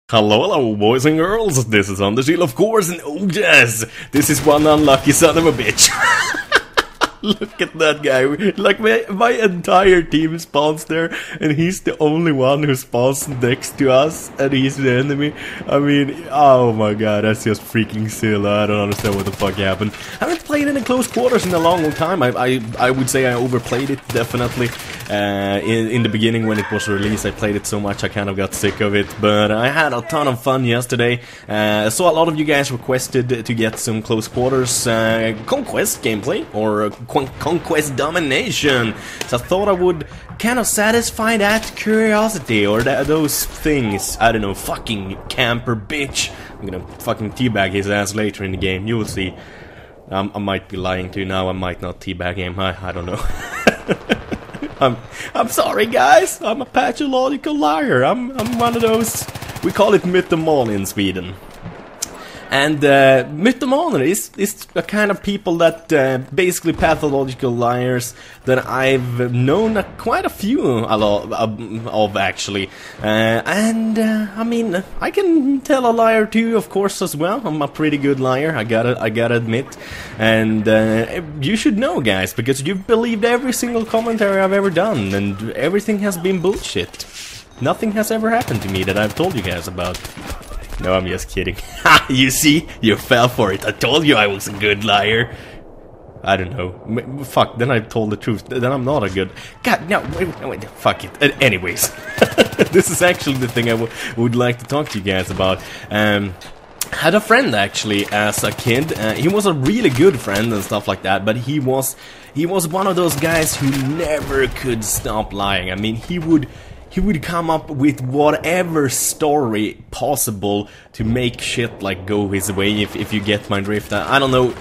Hello, boys and girls, this is Anders, of course, and oh yes, this is one unlucky son of a bitch. Look at that guy, like my entire team spawns there, and he's the only one who spawns next to us, and he's the enemy. I mean, oh my god, that's just freaking silly. I don't understand what the fuck happened. I haven't played it in close quarters in a long time. I would say I overplayed it, definitely. In the beginning when it was released, I played it so much I kind of got sick of it, but I had a ton of fun yesterday. So a lot of you guys requested to get some close quarters Conquest gameplay, or Conquest Domination, so I thought I would kind of satisfy that curiosity, or those things. I don't know, fucking camper bitch. I'm gonna fucking teabag his ass later in the game, you will see. I might be lying to you now, I might not teabag him, I don't know. I'm sorry guys, I'm a pathological liar. I'm one of those, we call it mythoman in Sweden. And mythoman is a kind of people that basically pathological liars that I've known quite a few of actually. I mean, I can tell a liar too, of course, as well. I'm a pretty good liar, I gotta admit. And you should know, guys, because you've believed every single commentary I've ever done, and everything has been bullshit. Nothing has ever happened to me that I've told you guys about. No, I'm just kidding. Ha! You see? You fell for it. I told you I was a good liar. I don't know. Fuck, then I told the truth. Then I'm not a good... God, no, wait, fuck it. Anyways. This is actually the thing I would like to talk to you guys about. Had a friend, actually, as a kid. He was a really good friend and stuff like that, but he was one of those guys who never could stop lying. I mean, he would come up with whatever story possible to make shit like go his way, if you get my drift. I don't know,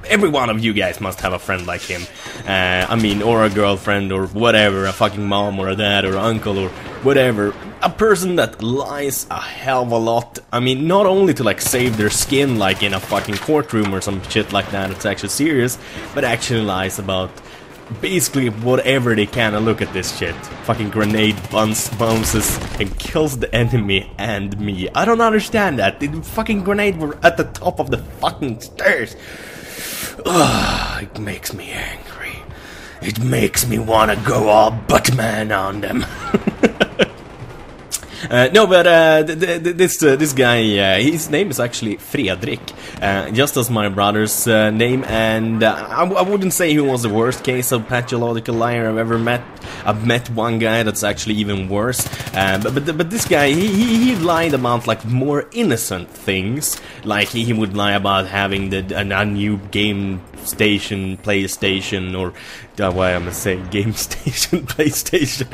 every one of you guys must have a friend like him. I mean, or a girlfriend, or whatever, a fucking mom, or a dad, or uncle, or whatever. A person that lies a hell of a lot. I mean, not only to like save their skin, like in a fucking courtroom or some shit like that, it's actually serious, but actually lies about basically whatever they can. And look at this shit. Fucking grenade bounces and kills the enemy and me. I don't understand that. The fucking grenade were at the top of the fucking stairs. Ugh, it makes me angry. It makes me wanna go all Batman on them. No, but this guy, his name is actually Fredrik, just as my brother's name, and I wouldn't say he was the worst case of pathological liar I've ever met. I've met one guy that's actually even worse, but this guy, he lied about like more innocent things, like he would lie about having a new game station, PlayStation, or why am I saying game station, PlayStation,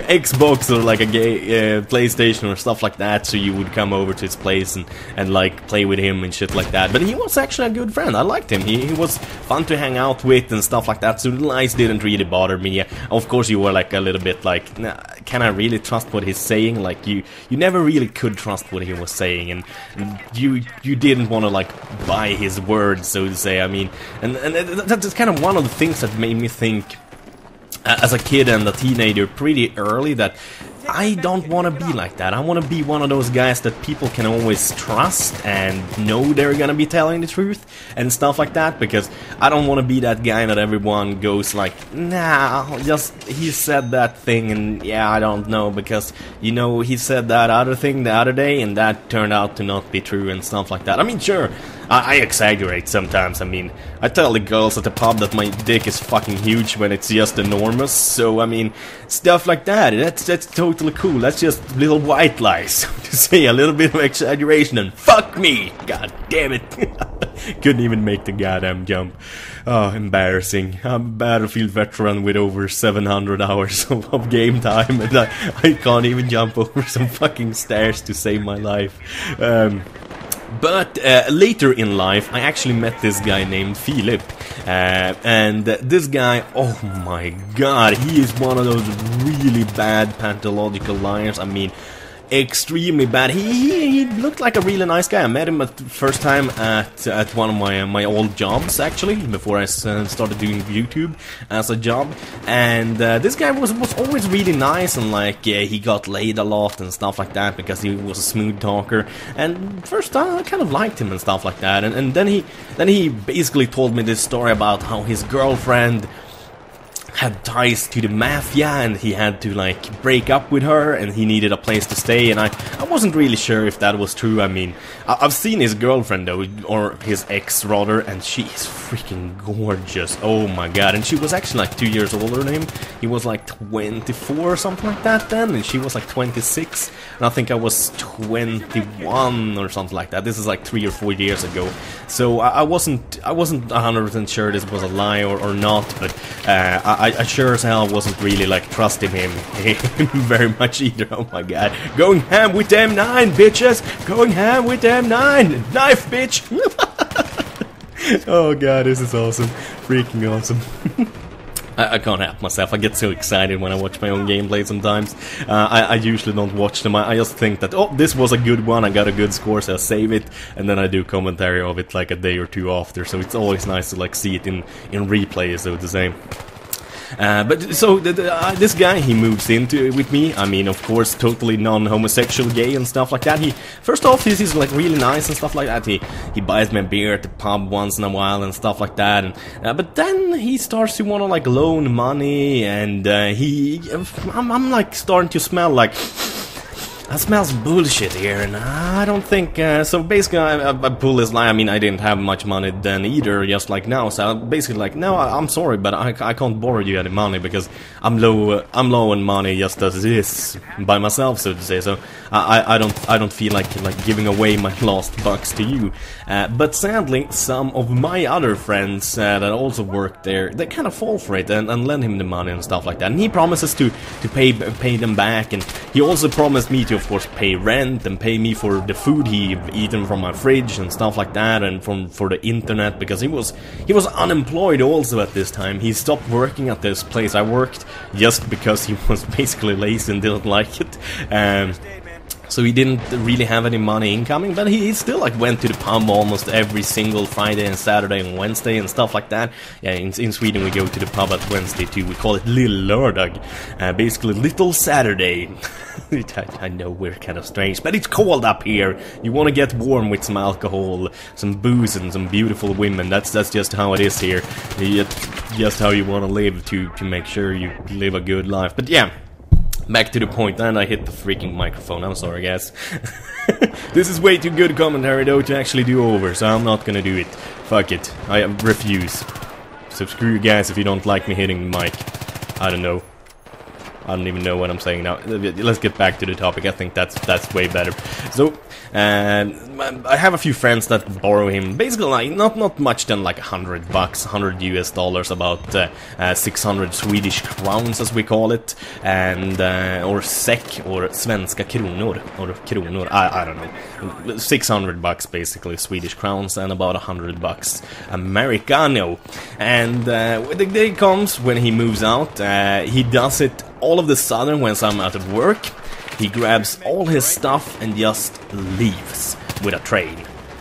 Xbox, or like a PlayStation or stuff like that, so you would come over to his place and like play with him and shit like that. But he was actually a good friend. I liked him. He was fun to hang out with and stuff like that, so the lies didn't really bother me. Of course, you were like a little bit like, nah, can I really trust what he's saying? Like you never really could trust what he was saying, and you didn't want to like buy his words, so to say. I mean, and that's kind of one of the things that made me think as a kid and a teenager pretty early that I don't want to be like that. I want to be one of those guys that people can always trust and know they're gonna be telling the truth and stuff like that, because I don't want to be that guy that everyone goes like, nah, just he said that thing and yeah, I don't know, because you know, he said that other thing the other day and that turned out to not be true and stuff like that. I mean, sure, I exaggerate sometimes. I mean, I tell the girls at the pub that my dick is fucking huge when it's just enormous, so I mean, stuff like that, that's totally cool. That's just little white lies, to say a little bit of exaggeration, and fuck me! God damn it! Couldn't even make the goddamn jump. Oh, embarrassing. I'm a Battlefield veteran with over 700 hours of game time, and I can't even jump over some fucking stairs to save my life. But later in life, I actually met this guy named Philip, and this guy, oh my god, he is one of those really bad pathological liars. I mean, extremely bad. He looked like a really nice guy. I met him at the first time at one of my old jobs, actually, before I started doing YouTube as a job. And this guy was always really nice, and like he got laid a lot and stuff like that because he was a smooth talker. And first time I kind of liked him and stuff like that. And then he basically told me this story about how his girlfriend had ties to the mafia, and he had to like break up with her, and he needed a place to stay. And I wasn't really sure if that was true. I mean, I've seen his girlfriend though, or his ex rather, and she is freaking gorgeous. Oh my god. And she was actually like 2 years older than him. He was like 24 or something like that then, and she was like 26, and I think I was 21 or something like that. This is like 3 or 4 years ago. So I wasn't 100% sure this was a lie or not, but I sure as hell wasn't really like trusting him very much either. Oh my god. Going ham with them 9 bitches! Going ham with them 9! Knife, bitch! Oh god, this is awesome. Freaking awesome. I can't help myself. I get so excited when I watch my own gameplay sometimes. I usually don't watch them. I just think that, oh, this was a good one, I got a good score, so I save it, and then I do commentary of it like a day or two after, so it's always nice to like see it in replay, so to say. But so this guy, he moves into with me. I mean, of course, totally non-homosexual, gay and stuff like that. First off, he's like really nice and stuff like that. He buys me a beer at the pub once in a while and stuff like that. And but then he starts to want to like loan money, and I'm like starting to smell like, that smells bullshit here, and I don't think, so basically I pull this line. I mean, I didn't have much money then either, just like now, so I'm basically like, no, I'm sorry, but I can't borrow you any money, because I'm low on money just as it is, by myself, so to say, so I don't feel like giving away my last bucks to you. But sadly, some of my other friends that also work there, they kind of fall for it and lend him the money and stuff like that, and he promises to pay them back, and he also promised me to, of course, pay rent and pay me for the food he eaten from my fridge and stuff like that, and for the internet, because he was unemployed also at this time. He stopped working at this place I worked just because he was basically lazy and didn't like it. So he didn't really have any money incoming, but he still like went to the pub almost every single Friday and Saturday and Wednesday and stuff like that. Yeah, in Sweden we go to the pub at Wednesday too. We call it Lill Lördag, basically Little Saturday. I know we're kind of strange, but it's cold up here. You want to get warm with some alcohol, some booze, and some beautiful women. That's just how it is here. Just how you want to live to make sure you live a good life. But yeah. Back to the point, and I hit the freaking microphone. I'm sorry, guys. This is way too good commentary, though, to actually do over, so I'm not gonna do it. Fuck it. I refuse. So screw you guys if you don't like me hitting the mic. I don't know. I don't even know what I'm saying now. Let's get back to the topic. I think that's way better. So, I have a few friends that borrow him, basically like not much than like $100, $100 US, about 600 Swedish crowns as we call it, and or SEK or svenska kronor or kronor. I don't know. $600 basically Swedish crowns, and about $100 Americano. And the day comes when he moves out. He does it all of the sudden when I'm out of work. He grabs all his stuff and just leaves with a train.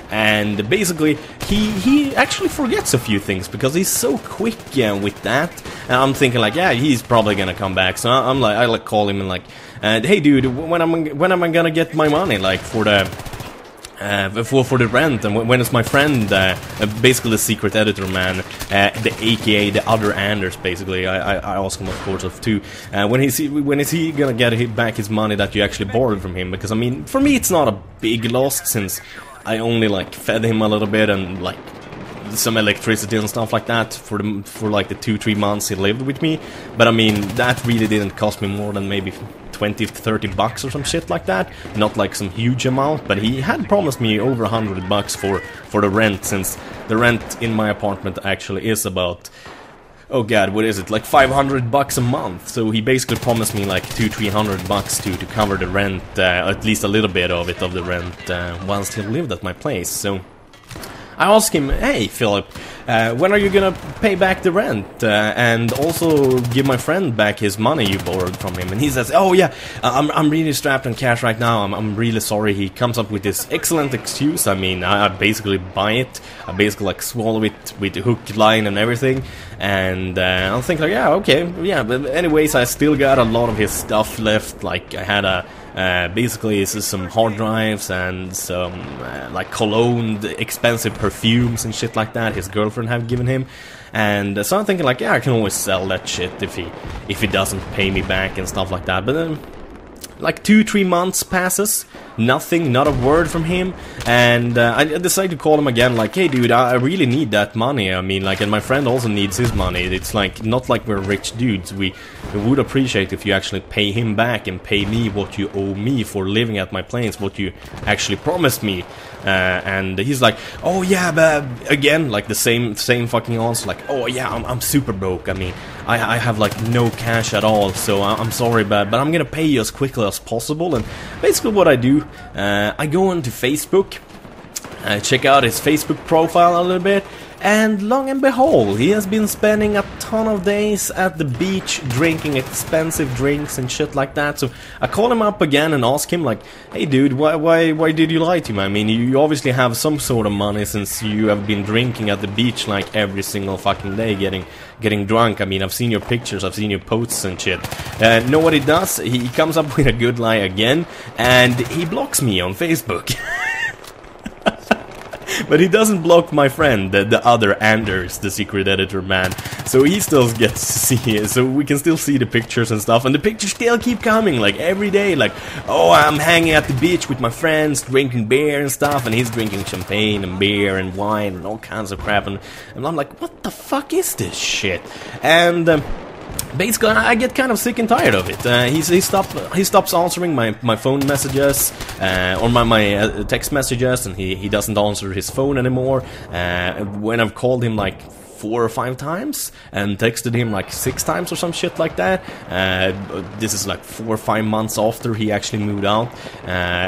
And basically, he actually forgets a few things because he's so quick with that. And I'm thinking like, yeah, he's probably gonna come back. So I call him and like, hey dude, when am I gonna get my money, like for the rent, and when is my friend, basically the secret editor man, the AKA the other Anders, basically. I ask him, of course, of too. When is he gonna get back his money that you actually borrowed from him? Because I mean, for me, it's not a big loss since I only like fed him a little bit and like some electricity and stuff like that for like the 2-3 months he lived with me. But I mean, that really didn't cost me more than maybe $20-30 or some shit like that. Not like some huge amount, but he had promised me over $100 for the rent, since the rent in my apartment actually is about, oh god, what is it, like $500 a month. So he basically promised me like $200-300 to cover the rent, at least a little bit of the rent, whilst he lived at my place. So I asked him, hey Philip, when are you gonna pay back the rent? And also give my friend back his money you borrowed from him. And he says, oh yeah, I'm really strapped on cash right now, I'm really sorry. He comes up with this excellent excuse. I mean, I basically buy it, I basically like swallow it with hook, line and everything. And I'll think like, yeah, okay, yeah, but anyways, I still got a lot of his stuff left. Like I had basically some hard drives and some like cologne, expensive perfumes and shit like that his girlfriend had given him. And so I'm thinking like, yeah, I can always sell that shit if he doesn't pay me back and stuff like that. But then like 2-3 months passes, nothing, not a word from him. And I decided to call him again, like, hey dude, I really need that money. I mean, like, and my friend also needs his money. It's like, not like we're rich dudes. We would appreciate if you actually pay him back and pay me what you owe me for living at my place, what you actually promised me. And he's like, oh yeah, but again, like the same fucking answer, like, oh yeah, I'm super broke. I mean, I have like no cash at all, so I'm sorry, but I'm gonna pay you as quickly as possible. And basically what I do, I go into Facebook, check out his Facebook profile a little bit, and long and behold, he has been spending a ton of days at the beach drinking expensive drinks and shit like that. So I call him up again and ask him like, hey dude, why did you lie to me? I mean, you obviously have some sort of money since you have been drinking at the beach like every single fucking day, getting drunk. I mean, I've seen your pictures, I've seen your posts and shit. Know what he does? He comes up with a good lie again, and he blocks me on Facebook. But he doesn't block my friend, the other Anders, the secret editor man. So he still gets to see it, so we can still see the pictures and stuff. And the pictures still keep coming, like every day. Like, oh, I'm hanging at the beach with my friends, drinking beer and stuff. And he's drinking champagne and beer and wine and all kinds of crap. And I'm like, what the fuck is this shit? And basically, I get kind of sick and tired of it. He stops answering my phone messages or my text messages, and he doesn't answer his phone anymore. When I've called him like 4 or 5 times and texted him like 6 times or some shit like that. This is like 4 or 5 months after he actually moved out.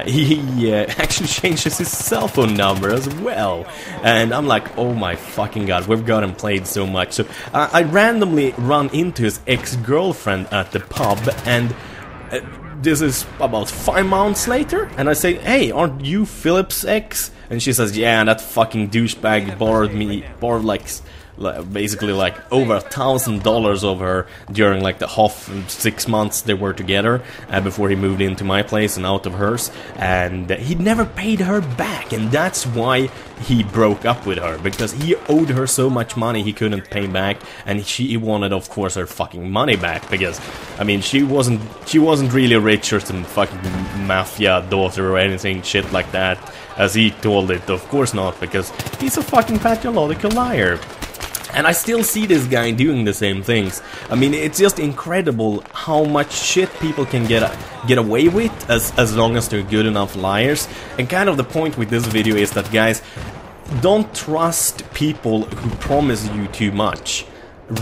He actually changes his cell phone number as well. And I'm like, oh my fucking god, we've got him played so much. So I randomly run into his ex-girlfriend at the pub, and this is about 5 months later, and I say, hey, aren't you Philip's ex? And she says, yeah, that fucking douchebag borrowed like basically like over $1,000 of her during like the 6 months they were together before he moved into my place and out of hers, and he never paid her back, and that's why he broke up with her, because he owed her so much money he couldn't pay back, and he wanted, of course, her fucking money back, because I mean she wasn't really rich or some fucking mafia daughter or anything shit like that as he told it. Of course not, because he's a fucking pathological liar. And I still see this guy doing the same things. I mean, it's just incredible how much shit people can get away with as long as they're good enough liars. And kind of the point with this video is that, guys, don't trust people who promise you too much.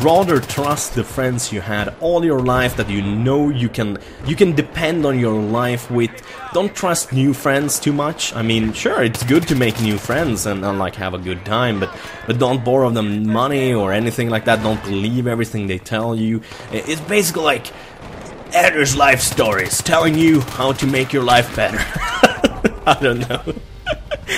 Rather trust the friends you had all your life that you know you can depend on your life with. Don't trust new friends too much. I mean, sure, it's good to make new friends and like have a good time, but don't borrow them money or anything like that. Don't believe everything they tell you. It's basically like Anders life stories telling you how to make your life better. I don't know.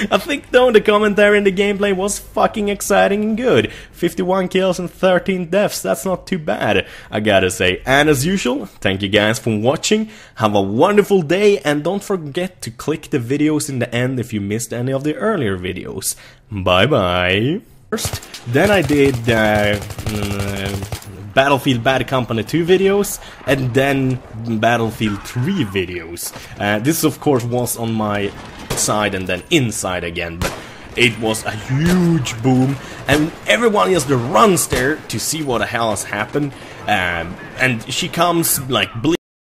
I think though the commentary and the gameplay was fucking exciting and good. 51 kills and 13 deaths, that's not too bad, I gotta say. And as usual, thank you guys for watching, have a wonderful day, and don't forget to click the videos in the end if you missed any of the earlier videos. Bye bye. First, then I did Battlefield Bad Company 2 videos, and then Battlefield 3 videos. This of course was on my side and then inside again, but it was a huge boom, and everyone just runs there to see what the hell has happened, and she comes like